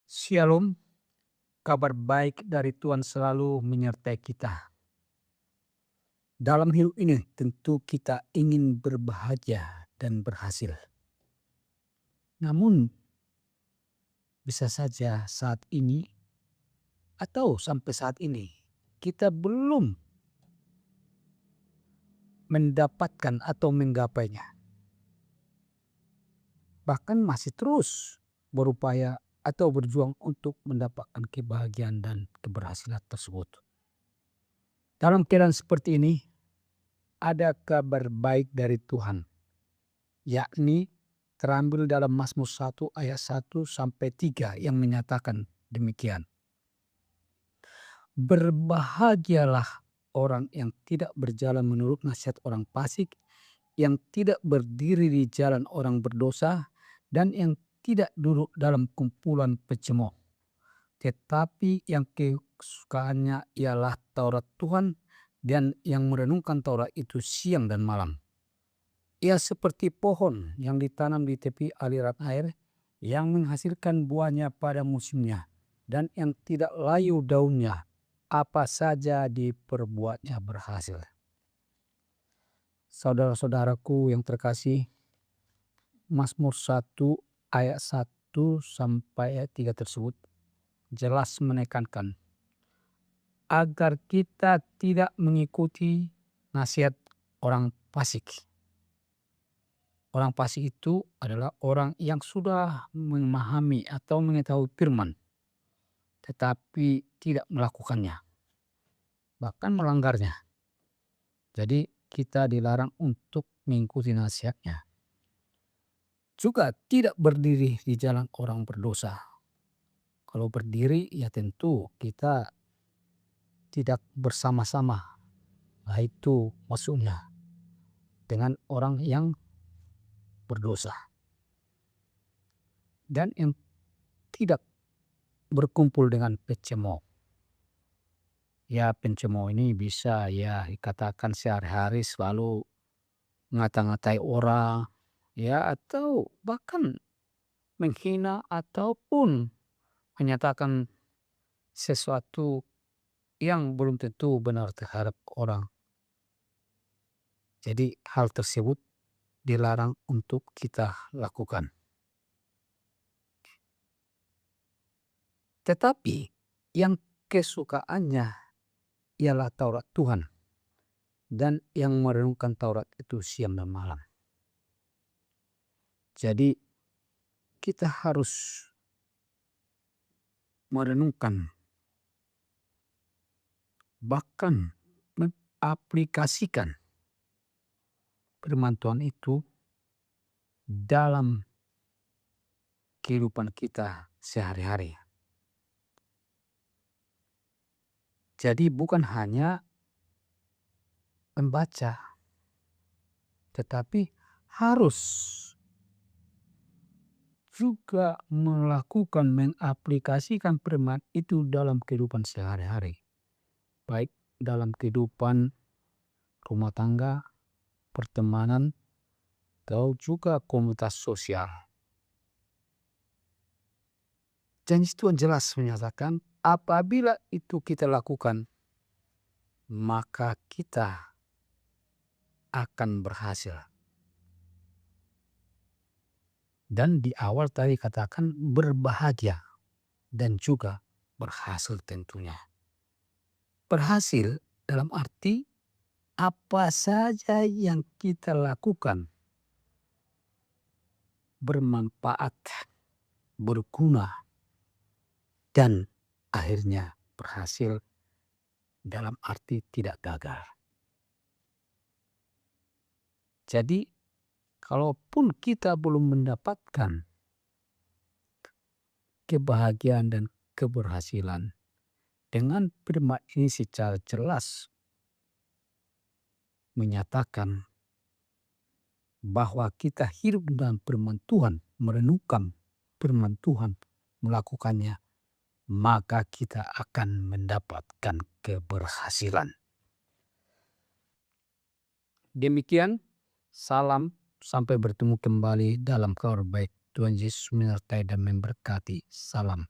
Shalom, kabar baik dari Tuhan selalu menyertai kita. Dalam hidup ini tentu kita ingin berbahagia dan berhasil. Namun bisa saja saat ini atau sampai saat ini kita belum mendapatkan atau menggapainya. Bahkan masih terus berupaya atau berjuang untuk mendapatkan kebahagiaan dan keberhasilan tersebut. Dalam keadaan seperti ini, ada kabar baik dari Tuhan, yakni terambil dalam Mazmur 1 ayat 1 sampai 3 yang menyatakan demikian. Berbahagialah orang yang tidak berjalan menurut nasihat orang fasik, yang tidak berdiri di jalan orang berdosa, dan yang tidak duduk dalam kumpulan pecemooh. Tetapi yang kesukaannya ialah Taurat Tuhan, dan yang merenungkan Taurat itu siang dan malam. Ia seperti pohon yang ditanam di tepi aliran air, yang menghasilkan buahnya pada musimnya, dan yang tidak layu daunnya, apa saja diperbuatnya berhasil. Saudara-saudaraku yang terkasih, Mazmur 1 ayat 1 sampai ayat 3 tersebut jelas menekankan agar kita tidak mengikuti nasihat orang fasik. Orang fasik itu adalah orang yang sudah memahami atau mengetahui firman, tetapi tidak melakukannya, bahkan melanggarnya. Jadi kita dilarang untuk mengikuti nasihatnya. Juga tidak berdiri di jalan orang berdosa. Kalau berdiri ya tentu kita tidak bersama-sama. Nah itu maksudnya dengan orang yang berdosa. Dan yang tidak berkumpul dengan pecemooh. Ya pencemooh ini bisa ya dikatakan sehari-hari selalu ngata-ngatai orang, ya atau bahkan menghina ataupun menyatakan sesuatu yang belum tentu benar terhadap orang. Jadi hal tersebut dilarang untuk kita lakukan. Tetapi yang kesukaannya ialah Taurat Tuhan, dan yang merenungkan Taurat itu siang dan malam. Jadi kita harus merenungkan, bahkan mengaplikasikan firman Tuhan itu dalam kehidupan kita sehari-hari. Jadi bukan hanya membaca, tetapi harus juga melakukan, mengaplikasikan firman itu dalam kehidupan sehari-hari. Baik dalam kehidupan rumah tangga, pertemanan, atau juga komunitas sosial. Janji Tuhan jelas menyatakan apabila itu kita lakukan, maka kita akan berhasil. Dan di awal tadi katakan berbahagia dan juga berhasil tentunya. Berhasil dalam arti apa saja yang kita lakukan bermanfaat, berguna, dan akhirnya berhasil dalam arti tidak gagal. Jadi kalaupun kita belum mendapatkan kebahagiaan dan keberhasilan, dengan firman ini secara jelas menyatakan bahwa kita hidup dalam firman Tuhan, merenungkan firman Tuhan, melakukannya, maka kita akan mendapatkan keberhasilan. Demikian, salam, sampai bertemu kembali dalam kabar baik. Tuhan Yesus menyertai dan memberkati. Salam.